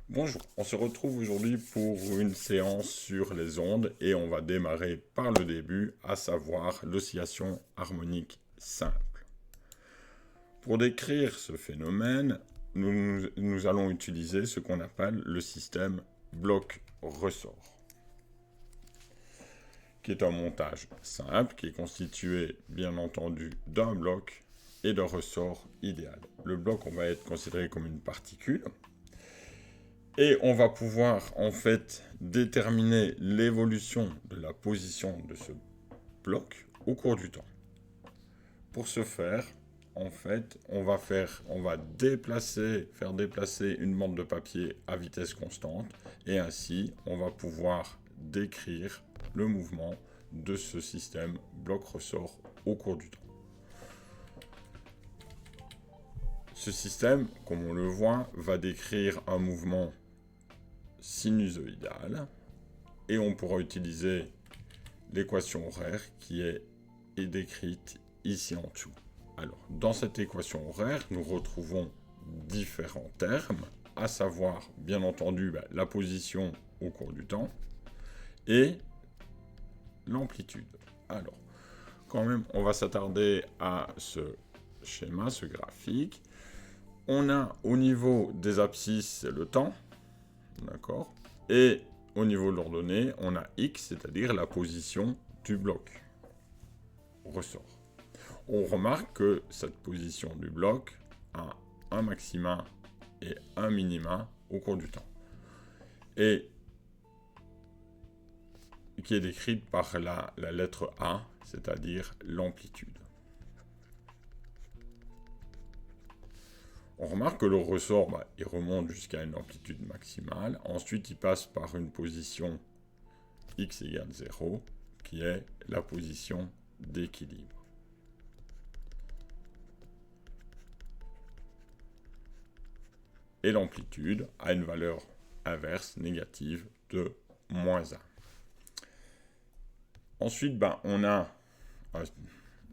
Bonjour, on se retrouve aujourd'hui pour une séance sur les ondes et on va démarrer par le début, à savoir l'oscillation harmonique simple. Pour décrire ce phénomène, nous allons utiliser ce qu'on appelle le système bloc-ressort, qui est un montage simple qui est constitué bien entendu d'un bloc et d'un ressort idéal. Le bloc, on va être considéré comme une particule. Et on va pouvoir en fait déterminer l'évolution de la position de ce bloc au cours du temps. Pour ce faire, en fait, on va faire déplacer une bande de papier à vitesse constante et ainsi on va pouvoir décrire le mouvement de ce système bloc-ressort au cours du temps. Ce système, comme on le voit, va décrire un mouvement sinusoïdale et on pourra utiliser l'équation horaire qui est décrite ici en dessous. Alors, dans cette équation horaire, nous retrouvons différents termes, à savoir, bien entendu, la position au cours du temps et l'amplitude. Alors, quand même, on va s'attarder à ce schéma, ce graphique. On a au niveau des abscisses, c'est le temps. D'accord. Et au niveau de l'ordonnée, on a X, c'est-à-dire la position du bloc. Ressort. On remarque que cette position du bloc a un maxima et un minima au cours du temps. Et qui est décrite par la lettre A, c'est-à-dire l'amplitude. On remarque que le ressort, il remonte jusqu'à une amplitude maximale. Ensuite, il passe par une position x égale 0, qui est la position d'équilibre. Et l'amplitude a une valeur inverse négative de moins 1. Ensuite, on a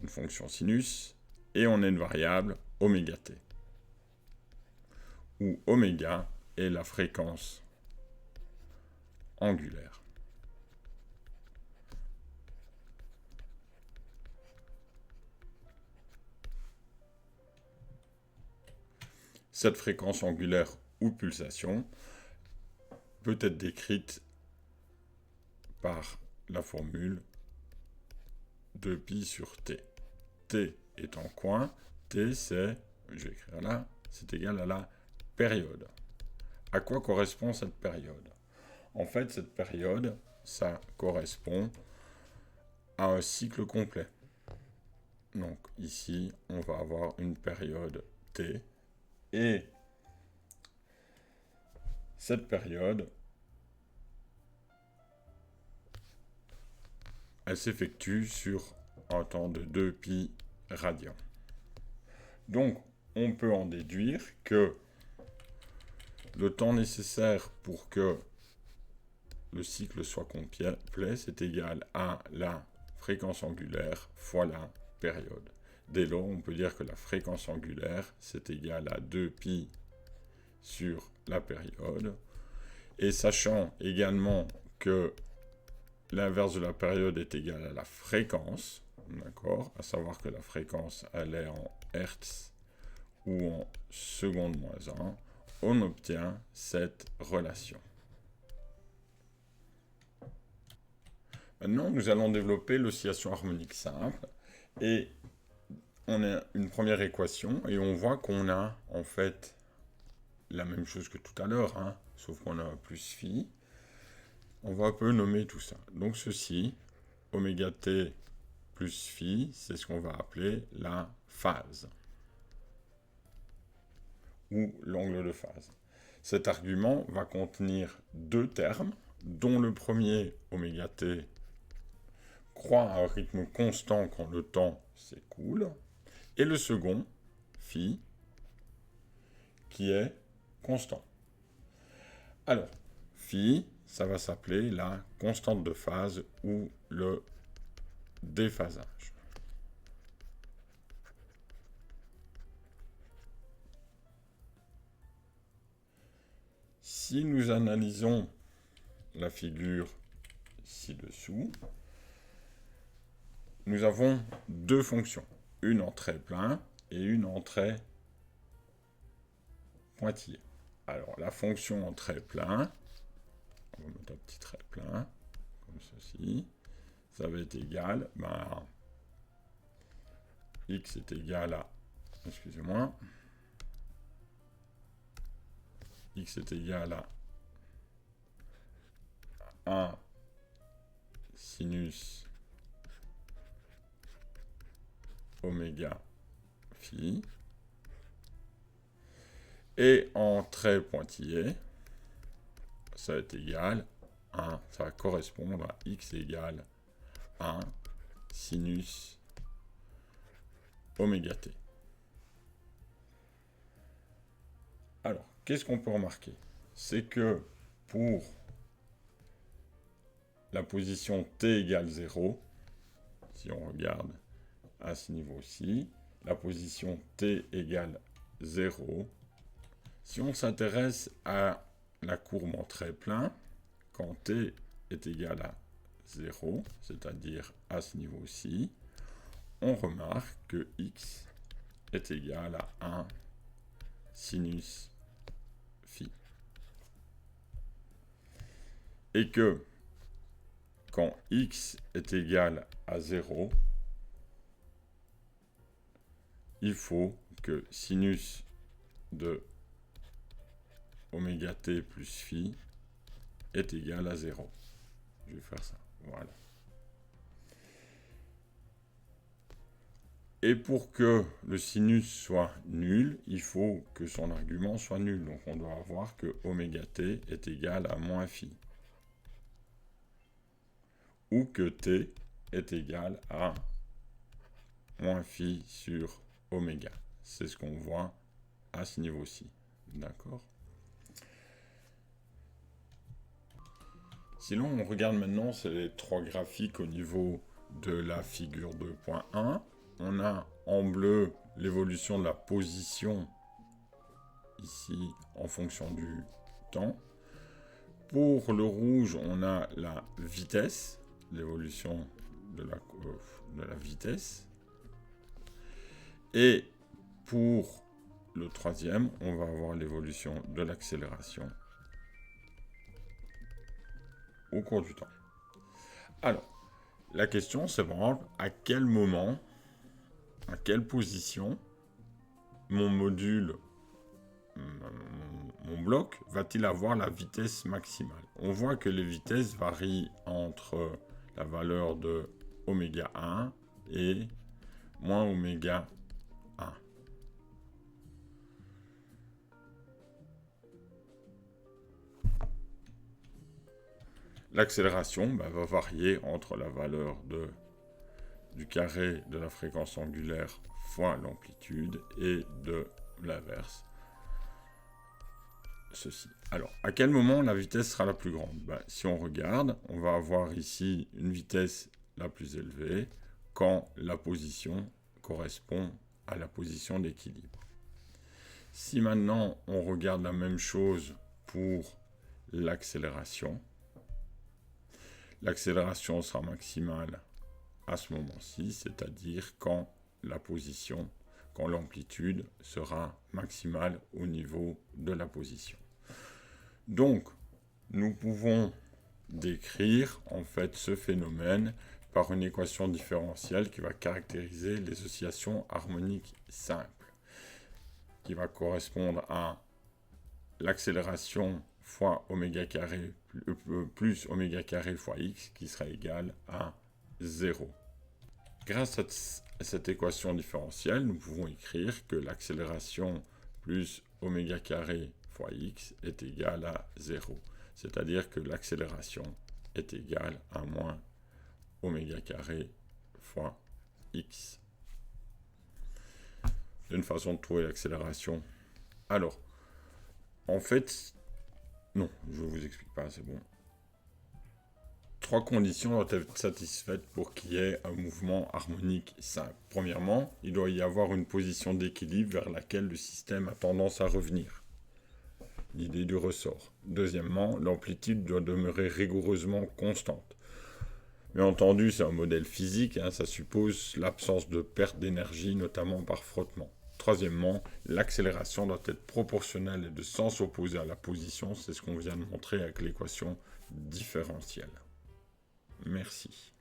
une fonction sinus et on a une variable oméga t, où oméga est la fréquence angulaire. Cette fréquence angulaire ou pulsation peut être décrite par la formule 2pi sur t. T est en coin, t c'est, je vais écrire là, c'est égal à la période. À quoi correspond cette période? En fait, cette période, ça correspond à un cycle complet. Donc ici, on va avoir une période t et cette période, elle s'effectue sur un temps de 2pi radians. Donc, on peut en déduire que le temps nécessaire pour que le cycle soit complet, c'est égal à la fréquence angulaire fois la période. Dès lors, on peut dire que la fréquence angulaire, c'est égal à 2pi sur la période. Et sachant également que l'inverse de la période est égal à la fréquence, d'accord, à savoir que la fréquence, elle est en hertz ou en seconde moins 1, on obtient cette relation. Maintenant, nous allons développer l'oscillation harmonique simple et on a une première équation et on voit qu'on a en fait la même chose que tout à l'heure, sauf qu'on a un plus phi. On va un peu nommer tout ça. Donc ceci, oméga t plus phi, c'est ce qu'on va appeler la phase ou l'angle de phase. Cet argument va contenir deux termes, dont le premier, oméga t, croît à un rythme constant quand le temps s'écoule, et le second, phi, qui est constant. Alors, phi, ça va s'appeler la constante de phase ou le déphasage. Si nous analysons la figure ci-dessous, nous avons deux fonctions, une en trait plein et une en trait pointillé. Alors, la fonction en trait plein, on va mettre un petit trait plein, comme ceci, ça va être égal, x est égal à, excusez-moi, x est égal à 1 sinus oméga phi. Et en trait pointillé, ça va être égal à 1, ça va correspondre à x égale 1 sinus oméga t. Alors, qu'est-ce qu'on peut remarquer? C'est que pour la position t égale 0, si on regarde à ce niveau-ci, la position t égale 0, si on s'intéresse à la courbe en trait plein, quand t est égal à 0, c'est-à-dire à ce niveau-ci, on remarque que x est égal à 1 sinus phi. Et que quand x est égal à 0, il faut que sinus de oméga t plus phi est égal à 0. Je vais faire ça, voilà. Et pour que le sinus soit nul, il faut que son argument soit nul. Donc on doit avoir que oméga t est égal à moins phi. Ou que t est égal à moins phi sur oméga. C'est ce qu'on voit à ce niveau-ci. D'accord? Si l'on regarde maintenant, c'est les trois graphiques au niveau de la figure 2.1. On a en bleu l'évolution de la position ici en fonction du temps. Pour le rouge, on a la vitesse, l'évolution de la vitesse. Et pour le troisième, on va avoir l'évolution de l'accélération au cours du temps. Alors, la question c'est vraiment à quel moment, à quelle position mon module, mon bloc, va-t-il avoir la vitesse maximale? On voit que les vitesses varient entre la valeur de oméga 1 et moins oméga 1. L'accélération va varier entre la valeur du carré de la fréquence angulaire fois l'amplitude et de l'inverse. Ceci. Alors, à quel moment la vitesse sera la plus grande? Si on regarde, on va avoir ici une vitesse la plus élevée quand la position correspond à la position d'équilibre. Si maintenant on regarde la même chose pour l'accélération, l'accélération sera maximale à ce moment-ci, c'est-à-dire quand l'amplitude sera maximale au niveau de la position. Donc, nous pouvons décrire en fait ce phénomène par une équation différentielle qui va caractériser les oscillations harmoniques simples, qui va correspondre à l'accélération fois oméga carré plus oméga carré fois x qui sera égal à 0. Grâce à cette équation différentielle, nous pouvons écrire que l'accélération plus oméga carré fois x est égal à 0. C'est-à-dire que l'accélération est égale à moins oméga carré fois x. C'est une façon de trouver l'accélération. Alors, en fait, non, je ne vous explique pas, c'est bon. 3 conditions doivent être satisfaites pour qu'il y ait un mouvement harmonique simple. Premièrement, il doit y avoir une position d'équilibre vers laquelle le système a tendance à revenir. l'idée du ressort. Deuxièmement, l'amplitude doit demeurer rigoureusement constante. Bien entendu, c'est un modèle physique, ça suppose l'absence de perte d'énergie, notamment par frottement. Troisièmement, l'accélération doit être proportionnelle et de sens opposé à la position, c'est ce qu'on vient de montrer avec l'équation différentielle. Merci.